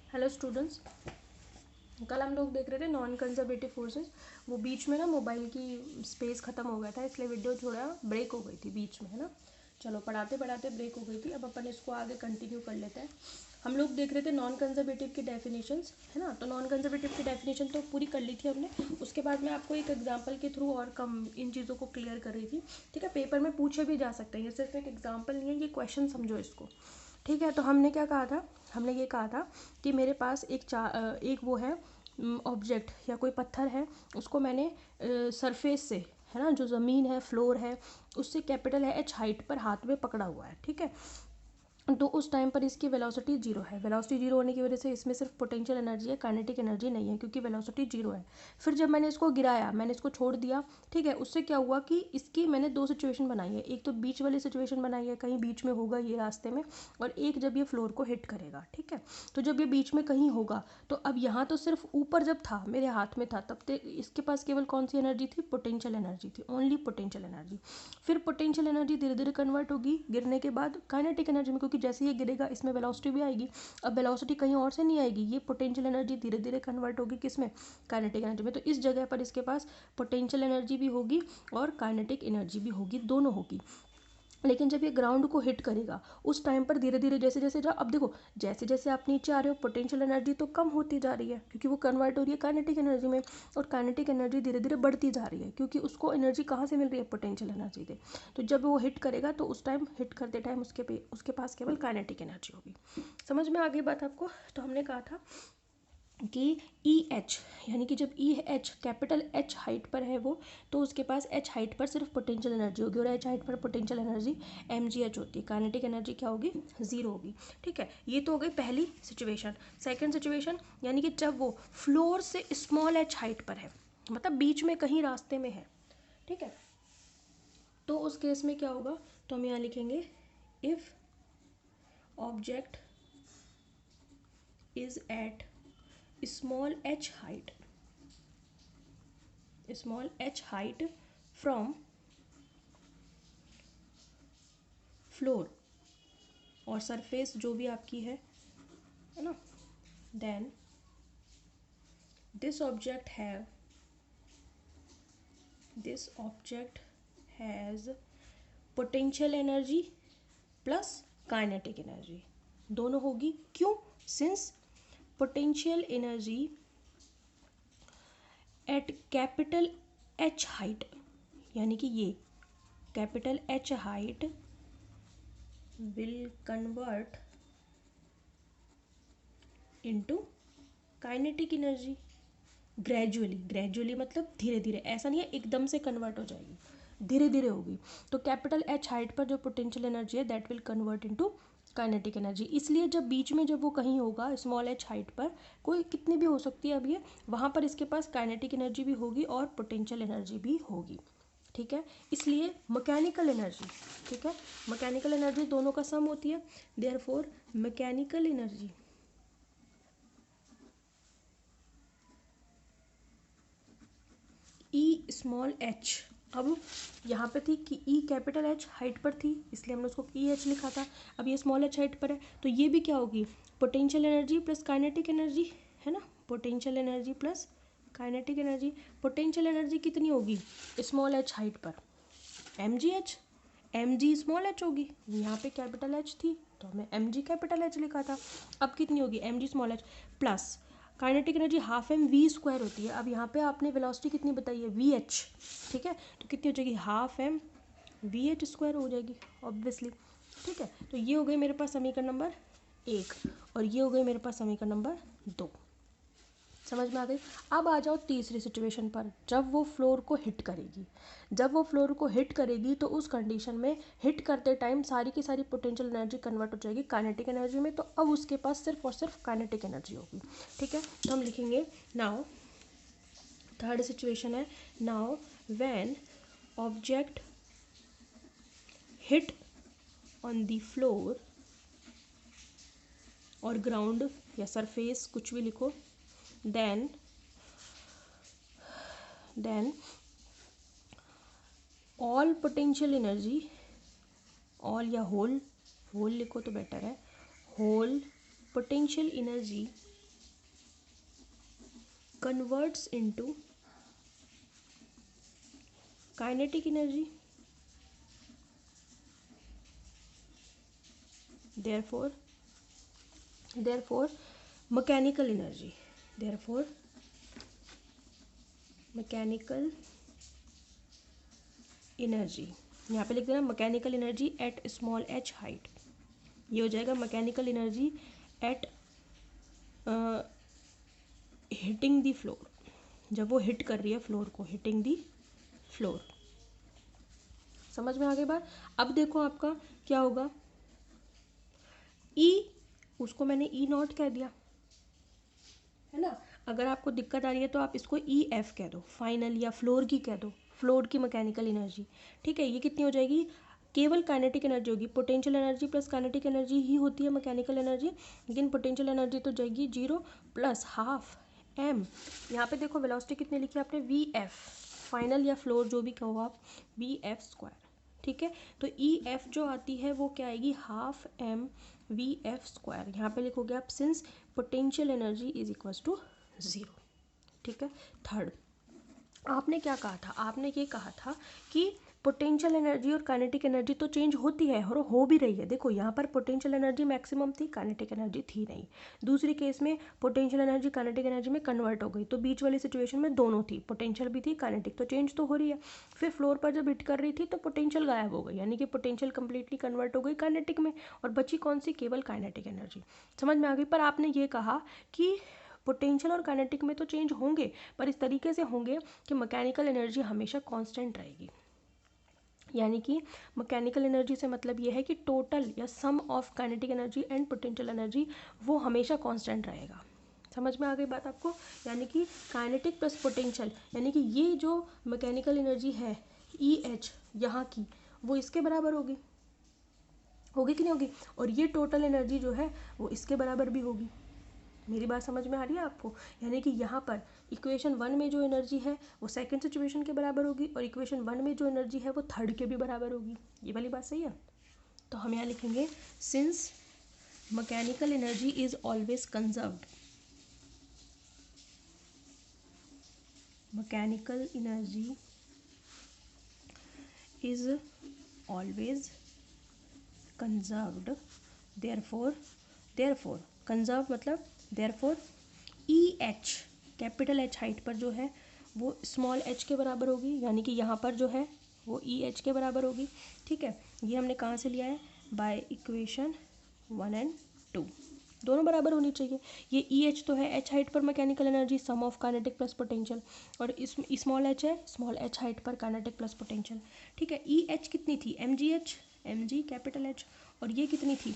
Hello students, कल हम लोग देख रहे थे नॉन कंजर्वेटिव फोर्सेस। वो बीच में ना मोबाइल की स्पेस ख़त्म हो गया था, इसलिए वीडियो थोड़ा ब्रेक हो गई थी बीच में, है ना। चलो पढ़ाते पढ़ाते ब्रेक हो गई थी, अब अपन इसको आगे कंटिन्यू कर लेते हैं। हम लोग देख रहे थे नॉन कंजर्वेटिव की डेफिनेशंस, है ना। तो नॉन कंजर्वेटिव की डेफिनेशन तो पूरी कर ली थी हमने। उसके बाद मैं आपको एक एग्जांपल के थ्रू और कम इन चीज़ों को क्लियर कर रही थी। ठीक है, पेपर में पूछे भी जा सकते हैं, ये सिर्फ एक एग्जाम्पल नहीं है, ये क्वेश्चन समझो इसको। ठीक है, तो हमने क्या कहा था, हमने ये कहा था कि मेरे पास एक वो है ऑब्जेक्ट या कोई पत्थर है, उसको मैंने सरफेस से, है ना, जो ज़मीन है, फ्लोर है, उससे कैपिटल है एच हाइट पर हाथ में पकड़ा हुआ है। ठीक है, तो उस टाइम पर इसकी वेलोसिटी जीरो है। वेलोसिटी जीरो होने की वजह से इसमें सिर्फ पोटेंशियल एनर्जी है, काइनेटिक एनर्जी नहीं है, क्योंकि वेलोसिटी जीरो है। फिर जब मैंने इसको गिराया, मैंने इसको छोड़ दिया, ठीक है, उससे क्या हुआ कि इसकी मैंने दो सिचुएशन बनाई है। एक तो बीच वाली सिचुएशन बनाई है, कहीं बीच में होगा ये रास्ते में, और एक जब ये फ्लोर को हिट करेगा। ठीक है, तो जब ये बीच में कहीं होगा, तो अब यहाँ तो सिर्फ ऊपर जब था, मेरे हाथ में था, तब तक इसके पास केवल कौन सी एनर्जी थी, पोटेंशियल एनर्जी थी, ओनली पोटेंशियल एनर्जी। फिर पोटेंशियल एनर्जी धीरे धीरे कन्वर्ट होगी गिरने के बाद काइनेटिक एनर्जी में, क्योंकि जैसे ये गिरेगा इसमें वेलोसिटी भी आएगी। अब वेलोसिटी कहीं और से नहीं आएगी, ये पोटेंशियल एनर्जी धीरे धीरे कन्वर्ट होगी किसमें, काइनेटिक एनर्जी में। तो इस जगह पर इसके पास पोटेंशियल एनर्जी भी होगी और काइनेटिक एनर्जी भी होगी, दोनों होगी। लेकिन जब ये ग्राउंड को हिट करेगा, उस टाइम पर धीरे धीरे जैसे जैसे अब देखो, जैसे जैसे आप नीचे आ रहे हो, पोटेंशियल एनर्जी तो कम होती जा रही है, क्योंकि वो कन्वर्ट हो रही है काइनेटिक एनर्जी में। और काइनेटिक एनर्जी धीरे धीरे बढ़ती जा रही है, क्योंकि उसको एनर्जी कहाँ से मिल रही है, पोटेंशियल एनर्जी से। तो जब वो हिट करेगा, तो उस टाइम हिट करते टाइम उसके पास केवल काइनेटिक एनर्जी होगी। समझ में आ गई बात आपको। तो हमने कहा था कि ई एच, यानी कि जब ई एच कैपिटल एच हाइट पर है वो, तो उसके पास एच हाइट पर सिर्फ पोटेंशियल एनर्जी होगी, और एच हाइट पर potential energy M G H होती है। काइनेटिक एनर्जी क्या होगी, जीरो होगी। ठीक है, ये तो हो गई पहली सिचुएशन। सेकंड सिचुएशन, यानी कि जब वो फ्लोर से स्मॉल एच हाइट पर है, मतलब बीच में कहीं रास्ते में है। ठीक है, तो उस केस में क्या होगा, तो हम यहाँ लिखेंगे if object is at small h height from floor और सरफेस जो भी आपकी है ना, then this object has potential energy plus kinetic energy, दोनों होगी। क्यों, since potential energy at capital H height, यानी कि ये capital H height will convert into kinetic energy gradually मतलब धीरे धीरे, ऐसा नहीं है एकदम से कन्वर्ट हो जाएगी, धीरे धीरे होगी। तो कैपिटल एच हाइट पर जो पोटेंशियल एनर्जी है that will convert into kinetic energy. इसलिए जब बीच में जब वो कहीं होगा स्मॉल एच हाइट पर, कोई कितनी भी हो सकती है अब ये, वहाँ पर इसके पास काइनेटिक एनर्जी भी होगी और पोटेंशियल एनर्जी भी होगी। ठीक है, इसलिए मैकेनिकल एनर्जी, ठीक है, मैकेनिकल एनर्जी दोनों का सम होती है, therefore mechanical energy E small H, अब यहाँ पे थी कि ई कैपिटल एच हाइट पर थी, इसलिए हमने उसको ई एच लिखा था। अब ये स्मॉल एच हाइट पर है, तो ये भी क्या होगी, potential energy plus kinetic energy, है ना, potential energy plus kinetic energy. Potential energy कितनी होगी स्मॉल एच हाइट पर, एम जी स्मॉल एच होगी, यहाँ पे कैपिटल एच थी तो हमने एम जी कैपिटल एच लिखा था। अब कितनी होगी, M G small H plus kinetic energy half M V square होती है। अब यहाँ पे आपने वेलोसिटी कितनी बताई है, वी एच, ठीक है, तो कितनी हो जाएगी, half M V H square हो जाएगी ऑब्वियसली। ठीक है, तो ये हो गई मेरे पास समीकरण नंबर 1 और ये हो गई मेरे पास समीकरण नंबर 2। समझ में आ गई। अब आ जाओ तीसरी सिचुएशन पर, जब वो फ्लोर को हिट करेगी। जब वो फ्लोर को हिट करेगी तो उस कंडीशन में हिट करते टाइम सारी की सारी पोटेंशियल एनर्जी कन्वर्ट हो जाएगी काइनेटिक एनर्जी में, तो अब उसके पास सिर्फ और सिर्फ काइनेटिक एनर्जी होगी। ठीक है, तो हम लिखेंगे नाउ, थर्ड सिचुएशन है, now when object hit on the floor और ग्राउंड या सरफेस कुछ भी लिखो, then all potential energy, all या whole लिखो तो बेटर है, whole potential energy converts into kinetic energy, therefore mechanical energy, therefore mechanical energy, यहाँ पे लिख देना mechanical energy at small H height, ये हो जाएगा mechanical energy at hitting the floor, जब वो हिट कर रही है फ्लोर को, हिटिंग द फ्लोर। समझ में आ गई बात। अब देखो आपका क्या होगा, ई, उसको मैंने ई नॉट कह दिया है ना। अगर आपको दिक्कत आ रही है तो आप इसको ई एफ कह दो, फाइनल, या फ्लोर की कह दो, फ्लोर की मैकेनिकल एनर्जी। ठीक है, ये कितनी हो जाएगी, केवल काइनेटिक एनर्जी होगी, potential energy plus kinetic energy ही होती है मैकेनिकल एनर्जी, लेकिन पोटेंशियल एनर्जी तो जाएगी 0 प्लस हाफ एम, यहाँ पे देखो वेलोसिटी कितनी लिखी है आपने, वी एफ, फाइनल या फ्लोर जो भी कहो आप, वी एफ स्क्वायर। ठीक है, तो ई एफ जो आती है वो क्या आएगी, half M V F square, यहाँ पे लिखोगे आप since potential energy is equal to 0। ठीक है, थर्ड आपने क्या कहा था, आपने ये कहा था कि पोटेंशियल एनर्जी और काइनेटिक एनर्जी तो चेंज होती है और हो भी रही है। देखो यहाँ पर पोटेंशियल एनर्जी मैक्सिमम थी, काइनेटिक एनर्जी थी नहीं, दूसरी केस में पोटेंशियल एनर्जी काइनेटिक एनर्जी में कन्वर्ट हो गई, तो बीच वाली सिचुएशन में दोनों थी, पोटेंशियल भी थी काइनेटिक, तो चेंज तो हो रही है। फिर फ्लोर पर जब हिट कर रही थी तो पोटेंशियल गायब हो गई, यानी कि पोटेंशियल कंप्लीटली कन्वर्ट हो गई काइनेटिक में, और बची कौन सी, केवल काइनेटिक एनर्जी। समझ में आ गई। पर आपने ये कहा कि पोटेंशियल और काइनेटिक में तो चेंज होंगे, पर इस तरीके से होंगे कि मैकेनिकल एनर्जी हमेशा कांस्टेंट रहेगी, यानी कि मैकेनिकल एनर्जी से मतलब ये है कि टोटल या sum of kinetic energy and potential energy वो हमेशा कांस्टेंट रहेगा। समझ में आ गई बात आपको, यानी कि काइनेटिक प्लस पोटेंशियल, यानी कि ये जो मैकेनिकल एनर्जी है ई एच यहाँ की, वो इसके बराबर होगी, होगी कि नहीं होगी, और ये टोटल एनर्जी जो है वो इसके बराबर भी होगी। मेरी बात समझ में आ रही है आपको, यानी कि यहाँ पर इक्वेशन 1 में जो एनर्जी है वो सेकंड सिचुएशन के बराबर होगी, और इक्वेशन 1 में जो एनर्जी है वो थर्ड के भी बराबर होगी। ये वाली बात सही है। तो हम यहाँ लिखेंगे since mechanical energy is always conserved, mechanical energy is always conserved, therefore conserve मतलब therefore E H, capital H height पर जो है वो स्मॉल एच के बराबर होगी, यानी कि यहाँ पर जो है वो ई एच के बराबर होगी। ठीक है, ये हमने कहाँ से लिया है, बाय इक्वेशन 1 एंड 2, दोनों बराबर होनी चाहिए। ये ई एच तो है एच हाइट पर mechanical energy, sum of kinetic plus potential, और इस स्मॉल एच है स्मॉल एच हाइट पर काइनेटिक प्लस पोटेंशियल। ठीक है, ई एच कितनी थी, M G H, M G capital H, और ये कितनी थी,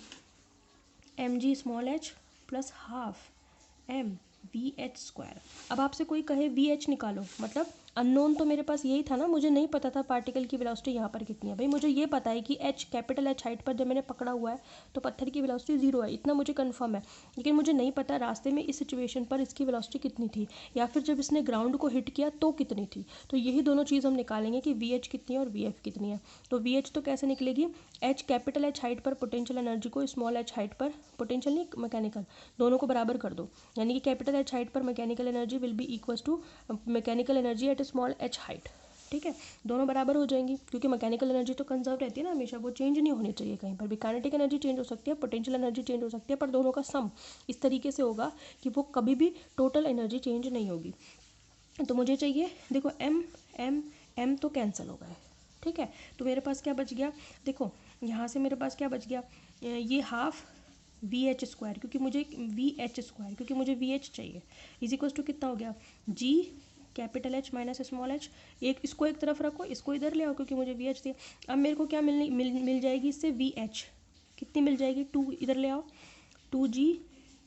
M G small H plus half M V H square. अब आपसे कोई कहे वी एच निकालो, मतलब अननोन तो मेरे पास यही था ना, मुझे नहीं पता था पार्टिकल की वेलोसिटी यहाँ पर कितनी है। भाई मुझे ये पता है कि एच, कैपिटल एच हाइट पर जब मैंने पकड़ा हुआ है तो पत्थर की वेलोसिटी 0 है, इतना मुझे कंफर्म है, लेकिन मुझे नहीं पता रास्ते में इस सिचुएशन पर इसकी वेलोसिटी कितनी थी, या फिर जब इसने ग्राउंड को हिट किया तो कितनी थी। तो यही दोनों चीज़ हम निकालेंगे कि वी एच कितनी है और वी एफ कितनी है। तो वी एच तो कैसे निकलेगी, एच कैपिटल एच हाइट पर पोटेंशियल एनर्जी को स्मॉल एच हाइट पर, पोटेंशियल नहीं मैकेनिकल, दोनों को बराबर कर दो, यानी कि कैपिटल एच हाइट पर mechanical energy will be equal to mechanical energy at small H height. ठीक है, दोनों बराबर हो जाएंगी, क्योंकि मैकेनिकल एनर्जी तो कंजर्व रहती है ना हमेशा, वो चेंज नहीं होनी चाहिए कहीं पर भी। काइनेटिक एनर्जी चेंज हो सकती है, पोटेंशियल एनर्जी चेंज हो सकती है, पर दोनों का सम इस तरीके से होगा कि वो कभी भी टोटल एनर्जी चेंज नहीं होगी। तो मुझे चाहिए, देखो एम एम एम तो कैंसिल हो गए। ठीक है, तो मेरे पास क्या बच गया, देखो यहाँ से मेरे पास क्या बच गया, ये हाफ वी एच स्क्वायर, क्योंकि मुझे वी एच स्क्वायर, क्योंकि मुझे वी एच चाहिए, इज इक्वल टू कितना हो गया, G capital H minus small H, एक इसको एक तरफ रखो, इसको इधर ले आओ, क्योंकि मुझे वी एच दिया। अब मेरे को क्या मिल जाएगी इससे, वी एच कितनी मिल जाएगी, 2 इधर ले आओ, 2 G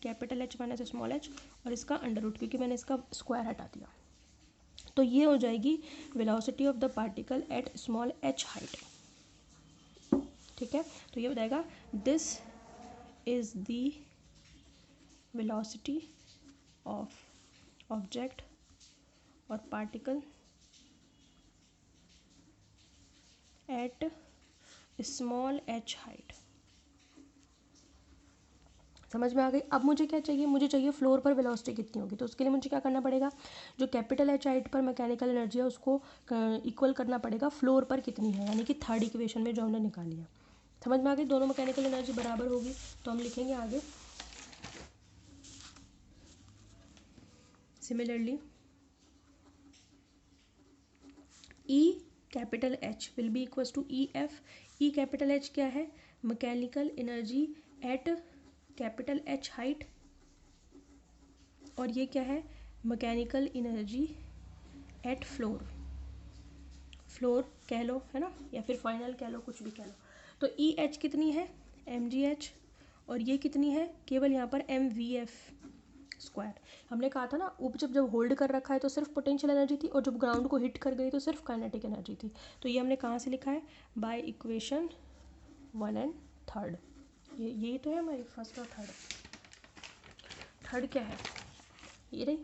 capital H minus small H, और इसका अंडर रूट, क्योंकि मैंने इसका स्क्वायर हटा दिया। तो ये हो जाएगी velocity of the particle at small H height. ठीक है, तो ये बताएगा this is the velocity of object और particle at small H height. समझ में आ गई। अब मुझे क्या चाहिए, मुझे चाहिए फ्लोर पर वेलोसिटी कितनी होगी। तो उसके लिए मुझे क्या करना पड़ेगा, जो कैपिटल एच हाइट पर मैकेनिकल एनर्जी है उसको इक्वल करना पड़ेगा फ्लोर पर कितनी है, यानी कि थर्ड इक्वेशन में जो हमने निकाली है। समझ में आ गई, दोनों मैकेनिकल एनर्जी बराबर होगी। तो हम लिखेंगे आगे, similarly E capital H will be equals to E F. E capital H क्या है, mechanical energy at capital H height, और ये क्या है, mechanical energy at floor. Floor कह लो है ना, या फिर फाइनल कह लो, कुछ भी कह लो। तो ई एच कितनी है, एम जी एच, और ये कितनी है, केवल यहाँ पर एम वी एफ स्क्वायर। हमने कहा था ना, ऊपर जब होल्ड कर रखा है तो सिर्फ पोटेंशियल एनर्जी थी, और जब ग्राउंड को हिट कर गई तो सिर्फ काइनेटिक एनर्जी थी। तो ये हमने कहाँ से लिखा है, बाय इक्वेशन 1 एंड 3। यही तो है हमारी फर्स्ट और थर्ड क्या है, ये रही।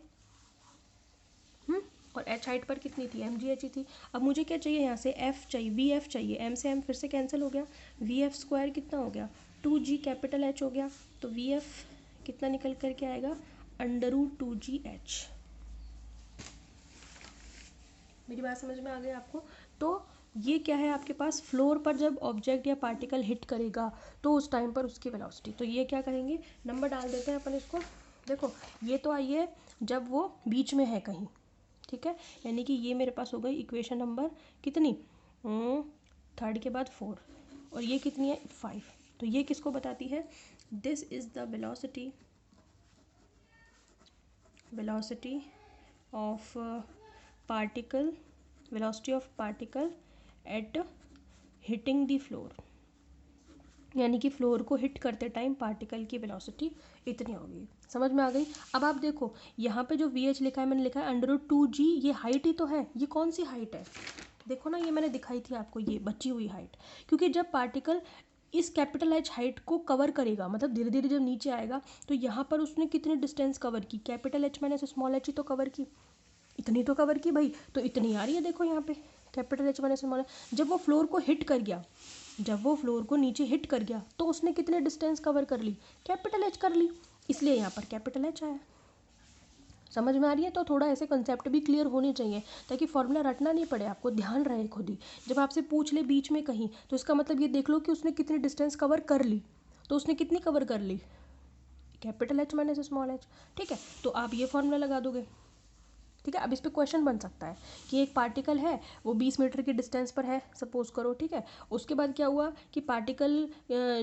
और एच हाइट पर कितनी थी, एम जी एच ही थी। अब मुझे क्या चाहिए, यहाँ से एफ चाहिए, वी एफ चाहिए। एम से एम फिर से कैंसिल हो गया, वी एफ स्क्वायर कितना हो गया, 2g कैपिटल एच हो गया। तो वी एफ कितना निकल करके आएगा, √2gh। मेरी बात समझ में आ गई आपको। तो ये क्या है आपके पास, फ्लोर पर जब ऑब्जेक्ट या पार्टिकल हिट करेगा तो उस टाइम पर उसकी वेलोसिटी। तो ये क्या करेंगे, नंबर डाल देते हैं अपन इसको। देखो ये तो आई है जब वो बीच में है कहीं, ठीक है, यानी कि ये मेरे पास हो गई इक्वेशन नंबर कितनी, 3 के बाद 4, और ये कितनी है, 5। तो ये किसको बताती है, this is the velocity of particle, velocity of particle at hitting the floor, यानी कि फ्लोर को हिट करते टाइम पार्टिकल की वेलोसिटी इतनी होगी। समझ में आ गई। अब आप देखो यहाँ पे जो वी एच लिखा है, मैंने लिखा है √2g, ये हाइट ही तो है। ये कौन सी हाइट है, देखो ना, ये मैंने दिखाई थी आपको, ये बची हुई हाइट। क्योंकि जब पार्टिकल इस कैपिटल एच हाइट को कवर करेगा, मतलब धीरे धीरे जब नीचे आएगा, तो यहाँ पर उसने कितनी डिस्टेंस कवर की, कैपिटल एच मैंने स्मॉल एच ही तो कवर की, इतनी तो कवर की भाई। तो इतनी आ रही है देखो यहाँ पे, कैपिटल एच मैंने स्मॉल एच। जब वो फ्लोर को हिट कर गया, जब वो फ्लोर को नीचे हिट कर गया, तो उसने कितने डिस्टेंस कवर कर ली, कैपिटल एच कर ली, इसलिए यहाँ पर कैपिटल एच आया। समझ में आ रही है। तो थोड़ा ऐसे कंसेप्ट भी क्लियर होने चाहिए, ताकि फॉर्मूला रटना नहीं पड़े, आपको ध्यान रहे खुद ही। जब आपसे पूछ ले बीच में कहीं, तो इसका मतलब ये देख लो कि उसने कितनी डिस्टेंस कवर कर ली। तो उसने कितनी कवर कर ली, capital H minus small H, ठीक है। तो आप ये फॉर्मूला लगा दोगे, ठीक है। अब इस पे क्वेश्चन बन सकता है कि एक पार्टिकल है, वो 20 मीटर की डिस्टेंस पर है, सपोज करो, ठीक है। उसके बाद क्या हुआ कि पार्टिकल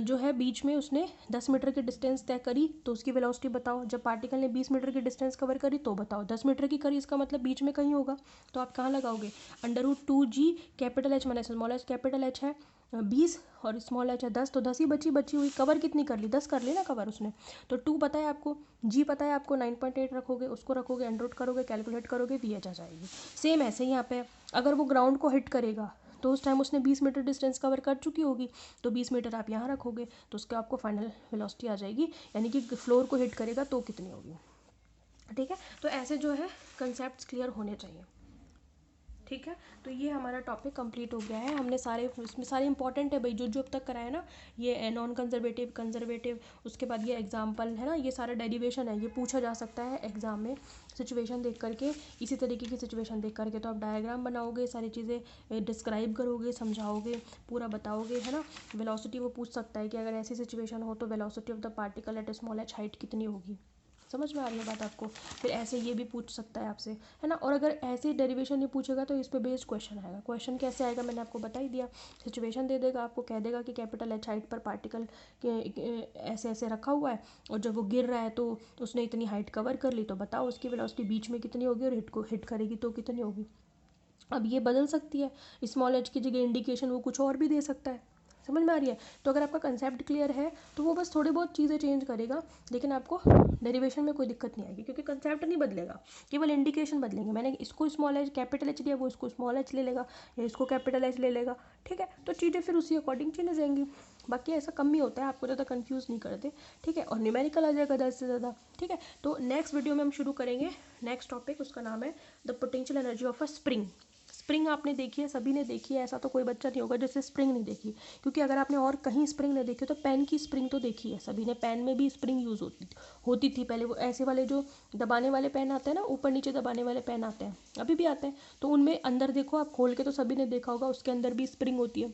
जो है बीच में उसने 10 मीटर की डिस्टेंस तय करी, तो उसकी वेलोसिटी बताओ। जब पार्टिकल ने 20 मीटर की डिस्टेंस कवर करी तो बताओ, 10 मीटर की करी, इसका मतलब बीच में कहीं होगा। तो आप कहाँ लगाओगे, √2g capital H minus small H. Capital H है 20 और स्मॉल एच है 10, तो 10 ही बची हुई। कवर कितनी कर ली, 10 कर ली ना कवर उसने। तो 2 पता है आपको, जी पता है आपको, 9.8 रखोगे, उसको रखोगे, अंडर करोगे, कैलकुलेट करोगे, वी एच आ जाएगी। सेम ऐसे ही यहाँ पे अगर वो ग्राउंड को हिट करेगा तो उस टाइम उसने 20 मीटर डिस्टेंस कवर कर चुकी होगी, तो 20 मीटर आप यहाँ रखोगे, तो उसके आपको फाइनल वेलोसिटी आ जाएगी, यानी कि फ्लोर को हिट करेगा तो कितनी होगी, ठीक है। तो ऐसे जो है कंसेप्ट क्लियर होने चाहिए, ठीक है। तो ये हमारा टॉपिक कंप्लीट हो गया है। हमने सारे, इसमें सारे इंपॉर्टेंट है भाई, जो अब तक कराया ना, ये नॉन कंजर्वेटिव, कंजर्वेटिव, उसके बाद ये एग्जाम्पल है ना, ये सारा डेरिवेशन है, ये पूछा जा सकता है एग्जाम में सिचुएशन देख करके। इसी तरीके की सिचुएशन देख करके तो आप डायग्राम बनाओगे, सारी चीज़ें डिस्क्राइब करोगे, समझाओगे, पूरा बताओगे, है ना। वेलोसिटी वो पूछ सकता है कि अगर ऐसी सिचुएशन हो तो velocity of the particle at small H height कितनी होगी। समझ में आ रही है बात आपको। फिर ऐसे ये भी पूछ सकता है आपसे, है ना। और अगर ऐसे डेरिवेशन नहीं पूछेगा तो इस पे बेस्ड क्वेश्चन आएगा। क्वेश्चन कैसे आएगा मैंने आपको बता ही दिया, सिचुएशन दे देगा आपको, कह देगा कि कैपिटल एच हाइट पर पार्टिकल ऐसे ऐसे रखा हुआ है, और जब वो गिर रहा है तो उसने इतनी हाइट कवर कर ली, तो बताओ उसकी वेलोसिटी बीच में कितनी होगी, और हिट करेगी तो कितनी होगी। अब ये बदल सकती है, स्मॉल एच की जगह इंडिकेशन वो कुछ और भी दे सकता है। समझ में आ रही है। तो अगर आपका कंसेप्ट क्लियर है तो वो बस थोड़ी बहुत चीज़ें चेंज करेगा, लेकिन आपको डेरिवेशन में कोई दिक्कत नहीं आएगी, क्योंकि कंसेप्ट नहीं बदलेगा, केवल इंडिकेशन बदलेंगे। मैंने इसको स्मॉल एच कैपिटल एच दिया, वो इसको स्मॉल एच ले लेगा, या इसको कैपिटल एच ले लेगा, ठीक है। तो चीज़ें फिर उसी अकॉर्डिंग चेंज जाएंगी। बाकी ऐसा कम ही होता है, आपको ज़्यादा कंफ्यूज नहीं करते, ठीक है। और न्यूमेरिकल आ जाएगा 10 से ज़्यादा, ठीक है। तो नेक्स्ट वीडियो में हम शुरू करेंगे नेक्स्ट टॉपिक, उसका नाम है the potential energy of a spring. Spring आपने देखी है, सभी ने देखी है, ऐसा तो कोई बच्चा नहीं होगा जिससे स्प्रिंग नहीं देखी, क्योंकि अगर आपने और कहीं स्प्रिंग नहीं देखी तो पेन की स्प्रिंग तो देखी है सभी ने। पेन में भी स्प्रिंग यूज़ होती थी पहले, वो ऐसे वाले जो दबाने वाले पेन आते हैं ना, ऊपर नीचे दबाने वाले पेन आते हैं, अभी भी आते हैं, तो उनमें अंदर देखो आप खोल के, तो सभी ने देखा होगा, उसके अंदर भी स्प्रिंग होती है।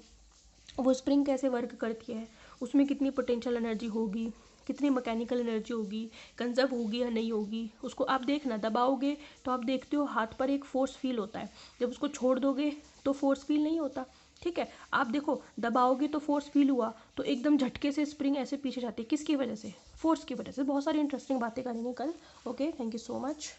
वो स्प्रिंग कैसे वर्क करती है, उसमें कितनी पोटेंशियल एनर्जी होगी, कितनी मैकेनिकल एनर्जी होगी, कंजर्व होगी या नहीं होगी, उसको आप देखना, दबाओगे तो आप देखते हो हाथ पर एक फोर्स फील होता है, जब उसको छोड़ दोगे तो फोर्स फील नहीं होता। ठीक है, आप देखो दबाओगे तो फोर्स फील हुआ, तो एकदम झटके से स्प्रिंग ऐसे पीछे जाती है, किसकी वजह से? फोर्स की वजह से। बहुत सारी इंटरेस्टिंग बातें करेंगे कल। Okay, thank you so much.